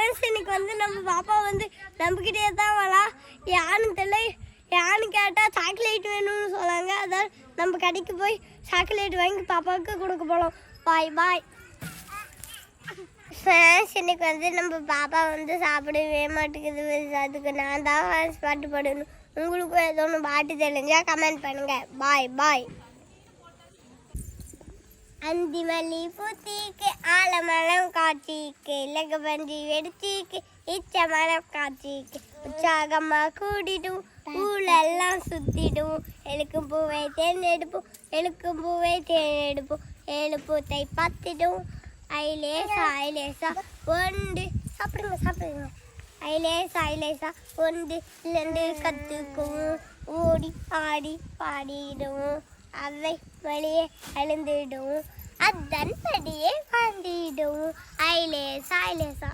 Friends இன்னைக்கு வந்து நம்ம பாப்பா வந்து நம்மக்கிட்டே தான் வரா. யான்னு தெரியல. யான்னு கேட்டால் சாக்லேட் வேணும்னு சொன்னாங்க. அதான் நம்ம கடைக்கு போய் சாக்லேட் வாங்கி பாப்பாவுக்கு கொடுக்க போகிறோம். பாய் பாய் ஃப்ரெண்ட்ஸ். இன்னைக்கு வந்து நம்ம பாப்பா வந்து சாப்பிடவே மாட்டேங்குது. அதுக்கு நான் தான் பாட்டு பாடணும். உங்களுக்கும் ஏதோ ஒன்று பாட்டு தெரிஞ்சால் கமெண்ட் பண்ணுங்கள். பாய் பாய். அந்திமல்லி பூத்திக்கு ஆலமரம் காட்சிக்கு இலகபந்தி வெடிச்சிக்கு இச்ச மரம் காட்சிக்கு உற்சாகமாக கூடிடும் ஊழெல்லாம் சுத்திடும். எழுக்கும் பூவை தேர்ந்தெடுப்போம் எழுக்கும் பூவை தேர்ந்தெடுப்போம் ஏழு பூத்தை பத்திடும். ஐலேசா ஐலேசா ஒன்று சாப்பிடுங்க சாப்பிடுங்க. ஐலேசா ஐலேசா ஒன்று இரண்டு கற்றுக்குவோம் ஓடி ஆடி பாடிடும். அவை வழியே அழுந்திடும் அதன்படியே வாழ்ந்திடும். ஐலேசா ஐலேசா